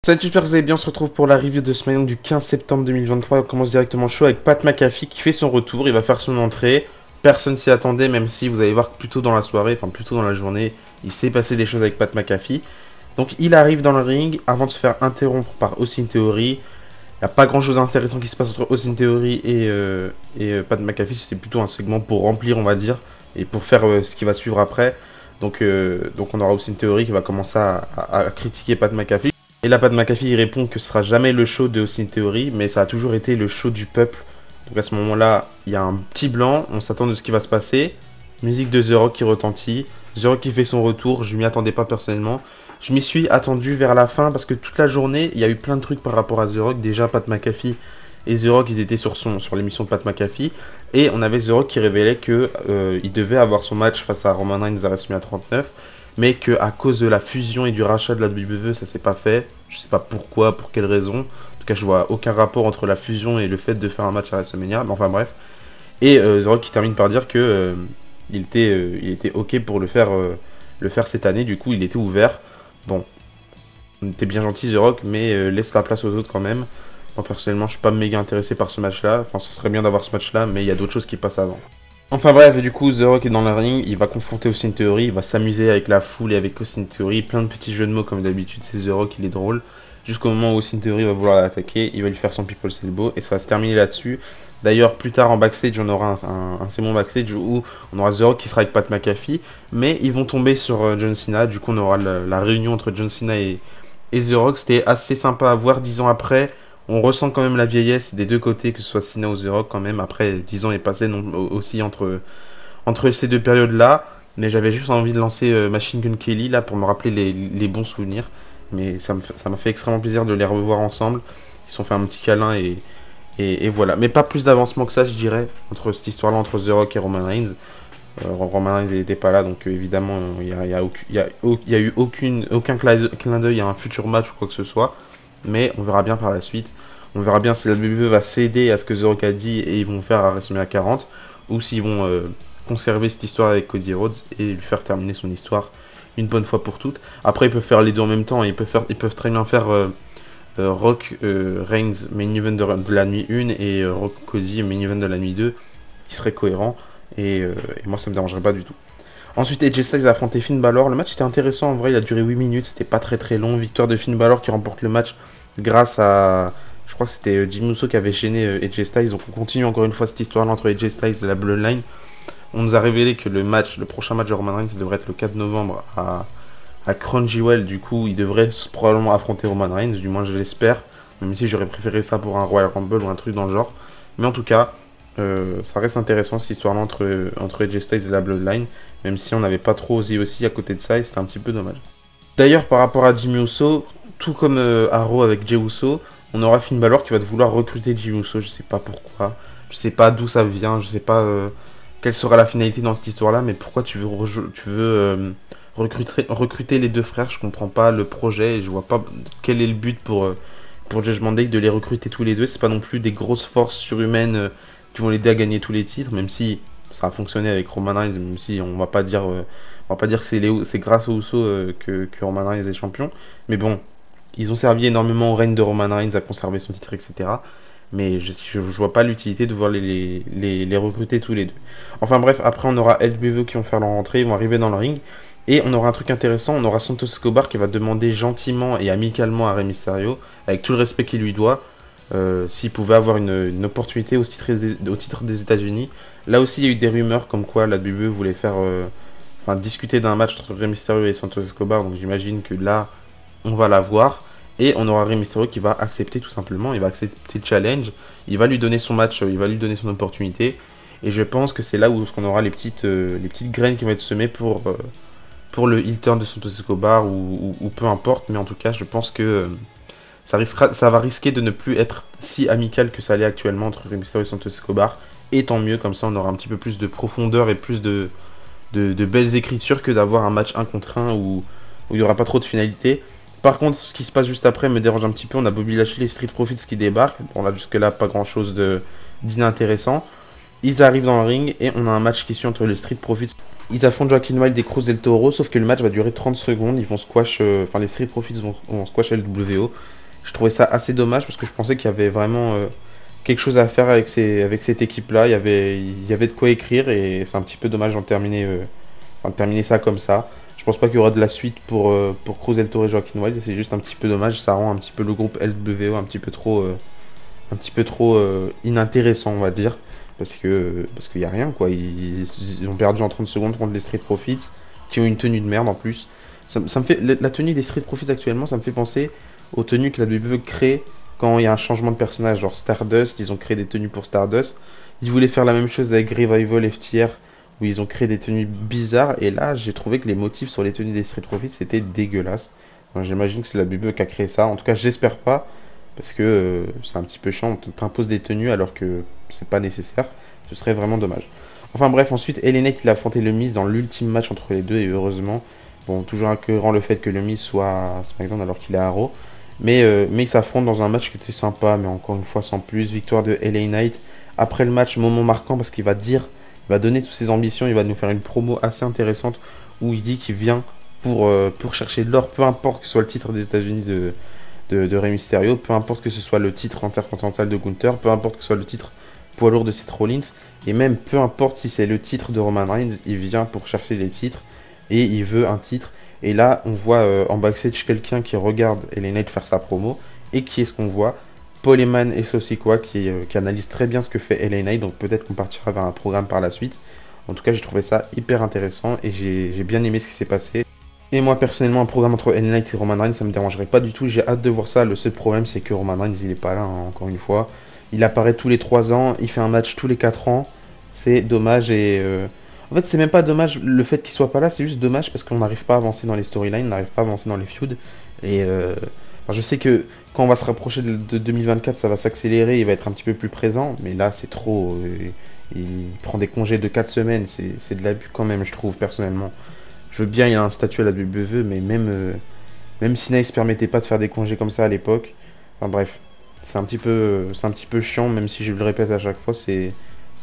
Salut, j'espère que vous allez bien. On se retrouve pour la review de SmackDown du 15 septembre 2023. On commence directement le show avec Pat McAfee qui fait son retour. Il va faire son entrée. Personne s'y attendait, même si vous allez voir que plus tôt dans la soirée, enfin plus tôt dans la journée, il s'est passé des choses avec Pat McAfee. Donc il arrive dans le ring avant de se faire interrompre par Austin Theory. Il n'y a pas grand chose d'intéressant qui se passe entre Austin Theory et Pat McAfee. C'était plutôt un segment pour remplir, on va dire, et pour faire ce qui va suivre après. Donc on aura Austin Theory qui va commencer à critiquer Pat McAfee. Et là, Pat McAfee il répond que ce sera jamais le show de Austin Theory, mais ça a toujours été le show du peuple. Donc à ce moment-là, il y a un petit blanc, on s'attend de ce qui va se passer. Musique de The Rock qui retentit, The Rock qui fait son retour, je m'y attendais pas personnellement. Je m'y suis attendu vers la fin parce que toute la journée, il y a eu plein de trucs par rapport à The Rock. Déjà, Pat McAfee et The Rock, ils étaient sur l'émission de Pat McAfee. Et on avait The Rock qui révélait que il devait avoir son match face à Roman Reigns à WrestleMania 39. Mais qu'à cause de la fusion et du rachat de la WWE, ça s'est pas fait. Je sais pas pourquoi, pour quelle raison. En tout cas, je vois aucun rapport entre la fusion et le fait de faire un match à WrestleMania. Mais enfin bref. Et The Rock qui termine par dire que il était ok pour le faire cette année. Du coup, il était ouvert. Bon, on était bien gentil The Rock, mais laisse la place aux autres quand même. Moi personnellement, je suis pas méga intéressé par ce match-là. Enfin, ce serait bien d'avoir ce match-là, mais il y a d'autres choses qui passent avant. Enfin bref, du coup, The Rock est dans le ring, il va confronter Austin Theory, il va s'amuser avec la foule et avec Austin Theory, plein de petits jeux de mots comme d'habitude, c'est The Rock, il est drôle. Jusqu'au moment où Austin Theory va vouloir l'attaquer, il va lui faire son People's Elbow et ça va se terminer là-dessus. D'ailleurs, plus tard en backstage, on aura un segment backstage où on aura The Rock qui sera avec Pat McAfee, mais ils vont tomber sur John Cena, du coup on aura la réunion entre John Cena et The Rock, c'était assez sympa à voir 10 ans après. On ressent quand même la vieillesse des deux côtés, que ce soit Cena ou The Rock quand même. Après, 10 ans est passé aussi entre ces deux périodes-là. Mais j'avais juste envie de lancer Machine Gun Kelly là pour me rappeler les bons souvenirs. Mais ça m'a fait extrêmement plaisir de les revoir ensemble. Ils se sont fait un petit câlin et voilà. Mais pas plus d'avancement que ça, je dirais, entre cette histoire-là, entre The Rock et Roman Reigns. Roman Reigns n'était pas là, donc évidemment, il y a eu aucun clin d'œil à un futur match ou quoi que ce soit. Mais on verra bien par la suite. On verra bien si la WWE va céder à ce que The Rock a dit et ils vont faire à WrestleMania 40 ou s'ils vont conserver cette histoire avec Cody Rhodes et lui faire terminer son histoire une bonne fois pour toutes. Après, ils peuvent faire les deux en même temps. Ils peuvent très bien faire Rock Reigns main event de la nuit 1 et Rock Cody main event de la nuit 2 qui serait cohérent et moi ça me dérangerait pas du tout. Ensuite, AJ Styles a affronté Finn Balor. Le match était intéressant en vrai, il a duré 8 minutes, c'était pas très très long. Victoire de Finn Balor qui remporte le match grâce à. Je crois que c'était Jimmy Uso qui avait gêné AJ Styles. Donc on continue encore une fois cette histoire-là entre AJ Styles et la Bloodline. On nous a révélé que le prochain match de Roman Reigns devrait être le 4 novembre à Crunchyroll. Du coup, il devrait probablement affronter Roman Reigns, du moins je l'espère. Même si j'aurais préféré ça pour un Royal Rumble ou un truc dans le genre. Mais en tout cas, ça reste intéressant cette histoire-là entre AJ Styles et la Bloodline. Même si on n'avait pas trop osé aussi à côté de ça et c'était un petit peu dommage. D'ailleurs, par rapport à Jimmy Uso, tout comme Arrow avec Jey Uso, on aura Finn Balor qui va vouloir recruter Jimmy Uso. Je sais pas pourquoi, je sais pas d'où ça vient, je sais pas quelle sera la finalité dans cette histoire-là, mais pourquoi tu veux recruter les deux frères? Je comprends pas le projet et je vois pas quel est le but pour Judgment Day de les recruter tous les deux. C'est pas non plus des grosses forces surhumaines qui vont l'aider à gagner tous les titres, même si ça a fonctionné avec Roman Reigns, même si on va pas dire que c'est grâce aux Usos que Roman Reigns est champion. Mais bon, ils ont servi énormément au règne de Roman Reigns à conserver son titre, etc. Mais je vois pas l'utilité de voir les recruter tous les deux. Enfin bref, après on aura LBV qui vont faire leur entrée, ils vont arriver dans le ring. Et on aura un truc intéressant, on aura Santos Escobar qui va demander gentiment et amicalement à Rey Mysterio, avec tout le respect qu'il lui doit, s'il pouvait avoir une opportunité au titre des États-Unis. Là aussi, il y a eu des rumeurs comme quoi la WWE voulait faire, discuter d'un match entre Rey Mysterio et Santos Escobar. Donc j'imagine que là, on va la voir. Et on aura Rey Mysterio qui va accepter tout simplement. Il va accepter le challenge. Il va lui donner son match, il va lui donner son opportunité. Et je pense que c'est là où on aura les petites graines qui vont être semées pour le heel turn de Santos Escobar ou peu importe. Mais en tout cas, je pense que ça va risquer de ne plus être si amical que ça l'est actuellement entre Rey Mysterio et Santos Escobar. Et tant mieux, comme ça on aura un petit peu plus de profondeur et plus de belles écritures que d'avoir un match 1 contre 1 où il n'y aura pas trop de finalité. Par contre, ce qui se passe juste après me dérange un petit peu. On a Bobby Lashley et Street Profits qui débarquent. Bon là jusque là pas grand chose d'inintéressant. Ils arrivent dans le ring et on a un match qui suit entre les Street Profits. Ils affrontent Joaquin Wilde et Cruz del Toro, sauf que le match va durer 30 secondes. Ils vont squash, les Street Profits vont squash LWO. Je trouvais ça assez dommage parce que je pensais qu'il y avait vraiment quelque chose à faire avec, avec cette équipe-là. Il y avait de quoi écrire et c'est un petit peu dommage de terminer ça comme ça. Je pense pas qu'il y aura de la suite pour Cruz El Toro et Joaquin Wild. C'est juste un petit peu dommage. Ça rend un petit peu le groupe LWO un petit peu trop inintéressant, on va dire. Parce qu'il y a rien, quoi. Ils ont perdu en 30 secondes contre les Street Profits, qui ont une tenue de merde en plus. Ça me fait, la tenue des Street Profits actuellement, ça me fait penser aux tenues que la WWE crée quand il y a un changement de personnage. Genre Stardust, ils ont créé des tenues pour Stardust. Ils voulaient faire la même chose avec Revival FTR, où ils ont créé des tenues bizarres. Et là, j'ai trouvé que les motifs sur les tenues des Street Profits, c'était dégueulasse. J'imagine que c'est la WWE qui a créé ça. En tout cas, j'espère pas. Parce que c'est un petit peu chiant, on t'impose des tenues alors que c'est pas nécessaire. Ce serait vraiment dommage. Enfin bref, ensuite, LA Knight il a affronté le Miz dans l'ultime match entre les deux et heureusement. Bon, toujours incohérent le fait que le Miz soit à SmackDown alors qu'il est à Raw. Mais ils s'affrontent dans un match qui était sympa, mais encore une fois sans plus. Victoire de LA Knight. Après le match, moment marquant parce qu'il va il va donner toutes ses ambitions, il va nous faire une promo assez intéressante où il dit qu'il vient pour chercher de l'or, peu importe que ce soit le titre des États-Unis de Rey Mysterio, peu importe que ce soit le titre intercontinental de Gunther, peu importe que ce soit le titre poids lourd de Seth Rollins, et même peu importe si c'est le titre de Roman Reigns, il vient pour chercher les titres, et il veut un titre. Et là, on voit en backstage quelqu'un qui regarde LA Knight faire sa promo, et qui est-ce qu'on voit? Paul Heyman et Sosikoa qui analysent très bien ce que fait LA Knight, donc peut-être qu'on partira vers un programme par la suite. En tout cas, j'ai trouvé ça hyper intéressant, et j'ai bien aimé ce qui s'est passé. Et moi personnellement un programme entre LA Knight et Roman Reigns ça me dérangerait pas du tout, j'ai hâte de voir ça. Le seul problème c'est que Roman Reigns il est pas là hein, encore une fois. Il apparaît tous les 3 ans, il fait un match tous les 4 ans. C'est dommage en fait c'est même pas dommage le fait qu'il soit pas là, c'est juste dommage parce qu'on n'arrive pas à avancer dans les storylines, on n'arrive pas à avancer dans les feuds. Et enfin, je sais que quand on va se rapprocher de 2024 ça va s'accélérer, il va être un petit peu plus présent. Mais là c'est trop, il prend des congés de 4 semaines, c'est de l'abus quand même je trouve personnellement. Je veux bien, il a un statut à la WWE, mais même Sina il se permettait pas de faire des congés comme ça à l'époque. Enfin bref, c'est un petit peu chiant, même si je le répète à chaque fois, c'est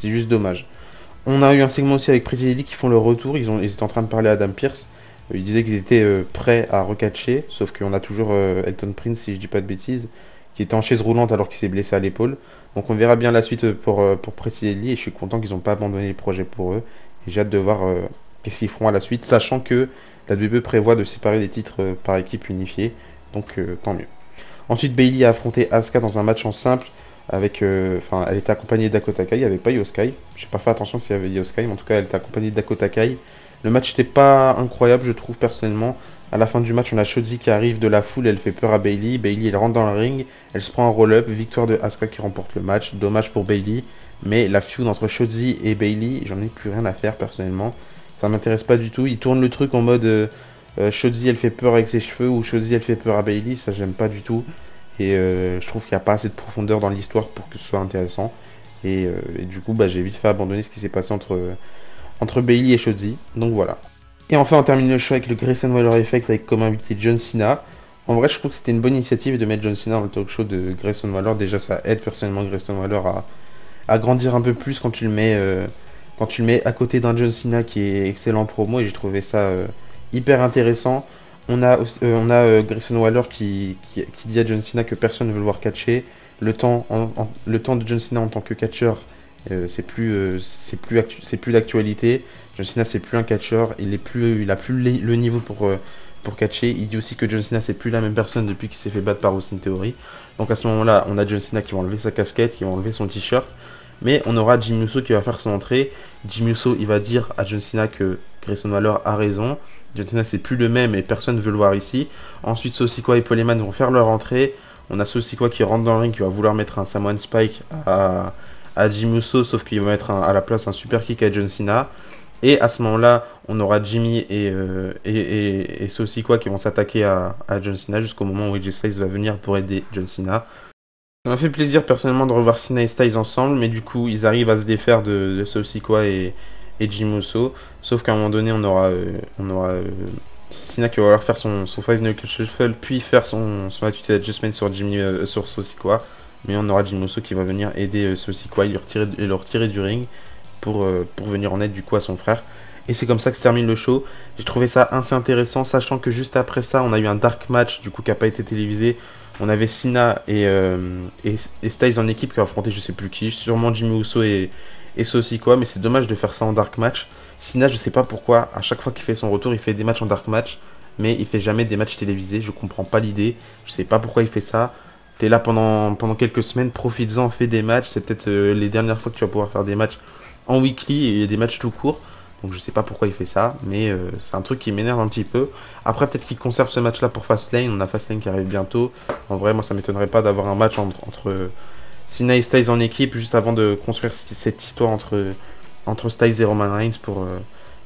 juste dommage. On a eu un segment aussi avec Pretty Lady qui font leur retour, ils étaient en train de parler à Adam Pearce. Ils disaient qu'ils étaient prêts à recatcher, sauf qu'on a toujours Elton Prince, si je dis pas de bêtises, qui était en chaise roulante alors qu'il s'est blessé à l'épaule. Donc on verra bien la suite pour Pretty Lady et je suis content qu'ils n'ont pas abandonné les projets pour eux. Et j'ai hâte de voir qu'est-ce qu'ils feront à la suite, sachant que la WWE prévoit de séparer les titres par équipe unifiée, donc tant mieux. Ensuite, Bayley a affronté Asuka dans un match en simple, enfin, elle était accompagnée de Dakota Kai, il n'y avait pas Io Sky, j'ai pas fait attention s'il y avait Io Sky, mais en tout cas, elle était accompagnée de Dakota Kai. Le match n'était pas incroyable, je trouve personnellement. À la fin du match, on a Shotzi qui arrive de la foule, elle fait peur à Bayley. Bayley, elle rentre dans le ring, elle se prend un roll-up, victoire de Asuka qui remporte le match. Dommage pour Bayley, mais la feud entre Shotzi et Bayley, j'en ai plus rien à faire personnellement. Ça m'intéresse pas du tout. Ils tournent le truc en mode Shotzi elle fait peur avec ses cheveux ou Shotzi elle fait peur à Bayley. Ça j'aime pas du tout. Et je trouve qu'il n'y a pas assez de profondeur dans l'histoire pour que ce soit intéressant. Et du coup bah, j'ai vite fait abandonner ce qui s'est passé entre Bayley et Shotzi. Donc voilà. Et enfin on termine le show avec le Grayson Waller Effect avec comme invité John Cena. En vrai je trouve que c'était une bonne initiative de mettre John Cena dans le talk show de Grayson Waller. Déjà ça aide personnellement Grayson Waller à grandir un peu plus quand tu le mets à côté d'un John Cena qui est excellent promo et j'ai trouvé ça hyper intéressant. On a Grayson Waller qui dit à John Cena que personne ne veut le voir catcher. Le temps de John Cena en tant que catcheur c'est plus d'actualité. John Cena c'est plus un catcheur, il a plus le niveau pour catcher. Il dit aussi que John Cena c'est plus la même personne depuis qu'il s'est fait battre par Austin Theory. Donc à ce moment-là, on a John Cena qui va enlever sa casquette, qui va enlever son t-shirt. Mais on aura Jim Uso qui va faire son entrée. Jim Uso il va dire à John Cena que Grayson Waller a raison. John Cena c'est plus le même et personne ne veut le voir ici. Ensuite Sosikoa et Paul Heyman vont faire leur entrée. On a Sosikoa qui rentre dans le ring, qui va vouloir mettre un Samoan Spike à Jim Uso, sauf qu'il va mettre à la place un super kick à John Cena. Et à ce moment-là, on aura Jimmy et Sosikoa qui vont s'attaquer à John Cena jusqu'au moment où AJ Styles va venir pour aider John Cena. Ça m'a fait plaisir personnellement de revoir Cena et Styles ensemble, mais du coup ils arrivent à se défaire de Sosikoa et Jim Uso. Sauf qu'à un moment donné, on aura Cena qui va leur faire son Five Knuckle Shuffle, puis faire son attitude adjustment sur Sosikoa. Mais on aura Jim Uso qui va venir aider Sosikoa et le retirer du ring pour venir en aide du coup à son frère. Et c'est comme ça que se termine le show. J'ai trouvé ça assez intéressant, sachant que juste après ça, on a eu un dark match du coup qui n'a pas été télévisé. On avait Cena et Styles en équipe qui ont affronté je sais plus qui, sûrement Jimmy Uso et Saucy quoi, mais c'est dommage de faire ça en dark match. Cena, je sais pas pourquoi, à chaque fois qu'il fait son retour, il fait des matchs en dark match, mais il fait jamais des matchs télévisés, je comprends pas l'idée, je sais pas pourquoi il fait ça. T'es là pendant quelques semaines, profites-en, fais des matchs, c'est peut-être les dernières fois que tu vas pouvoir faire des matchs en weekly et des matchs tout court. Donc je sais pas pourquoi il fait ça, mais c'est un truc qui m'énerve un petit peu. Après peut-être qu'il conserve ce match-là pour Fastlane, on a Fastlane qui arrive bientôt. En vrai, moi ça m'étonnerait pas d'avoir un match entre Cena et Styles en équipe juste avant de construire cette histoire entre Styles et Roman Reigns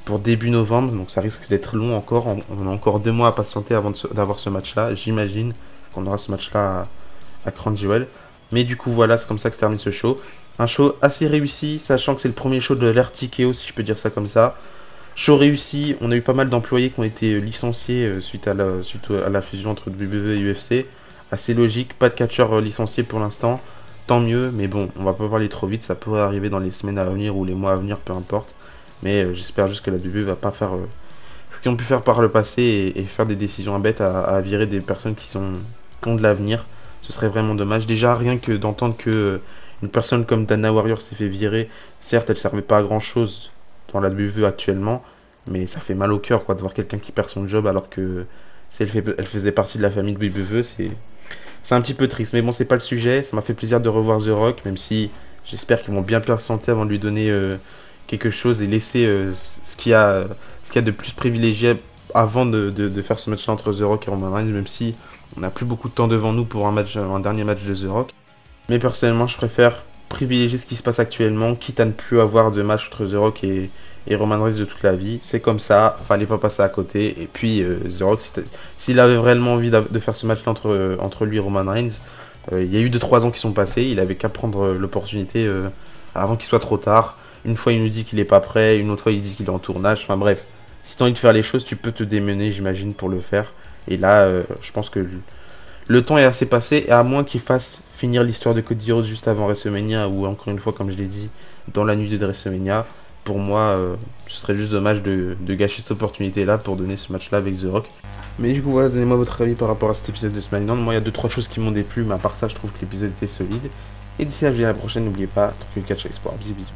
pour début novembre. Donc ça risque d'être long encore, on a encore 2 mois à patienter avant d'avoir ce match-là. J'imagine qu'on aura ce match-là à Crunchyroll. Mais du coup voilà, c'est comme ça que se termine ce show. Un show assez réussi, sachant que c'est le premier show de l'ère TKO, si je peux dire ça comme ça. Show réussi, on a eu pas mal d'employés qui ont été licenciés suite à la fusion entre WWE et UFC. Assez logique, pas de catcheurs licenciés pour l'instant, tant mieux, mais bon, on va pas parler trop vite, ça pourrait arriver dans les semaines à venir ou les mois à venir, peu importe. Mais j'espère juste que la WWE va pas faire ce qu'ils ont pu faire par le passé et faire des décisions bêtes à virer des personnes qui ont de l'avenir. Ce serait vraiment dommage. Déjà, rien que d'entendre que une personne comme Dana Warrior s'est fait virer, certes, elle servait pas à grand chose dans la WWE actuellement, mais ça fait mal au cœur quoi, de voir quelqu'un qui perd son job alors que si elle faisait partie de la famille de WWE. C'est un petit peu triste, mais bon, c'est pas le sujet. Ça m'a fait plaisir de revoir The Rock, même si j'espère qu'ils vont bien patienter avant de lui donner quelque chose et laisser ce qu'il y a de plus privilégié avant de faire ce match-là entre The Rock et Roman Reigns, même si on n'a plus beaucoup de temps devant nous pour un dernier match de The Rock. Mais personnellement, je préfère privilégier ce qui se passe actuellement, quitte à ne plus avoir de match entre The Rock et Roman Reigns de toute la vie. C'est comme ça, fallait pas passer à côté. Et puis, The Rock, s'il avait réellement envie de faire ce match-là entre lui et Roman Reigns, il y a eu 2-3 ans qui sont passés, il avait qu'à prendre l'opportunité avant qu'il soit trop tard. Une fois, il nous dit qu'il est pas prêt, une autre fois, il dit qu'il est en tournage. Enfin bref, si t'as envie de faire les choses, tu peux te démener, j'imagine, pour le faire. Et là, je pense que le temps est assez passé, et à moins qu'il fasse finir l'histoire de Cody Rhodes juste avant WrestleMania, ou encore une fois, comme je l'ai dit, dans la nuit de WrestleMania, pour moi, ce serait juste dommage de gâcher cette opportunité-là pour donner ce match-là avec The Rock. Mais du coup, voilà, donnez-moi votre avis par rapport à cet épisode de SmackDown. Moi, il y a 2-3 choses qui m'ont déplu, mais à part ça, je trouve que l'épisode était solide. Et d'ici là, je vous dis à la prochaine, n'oubliez pas, Tokyo Catch Export. Bisous, bisous.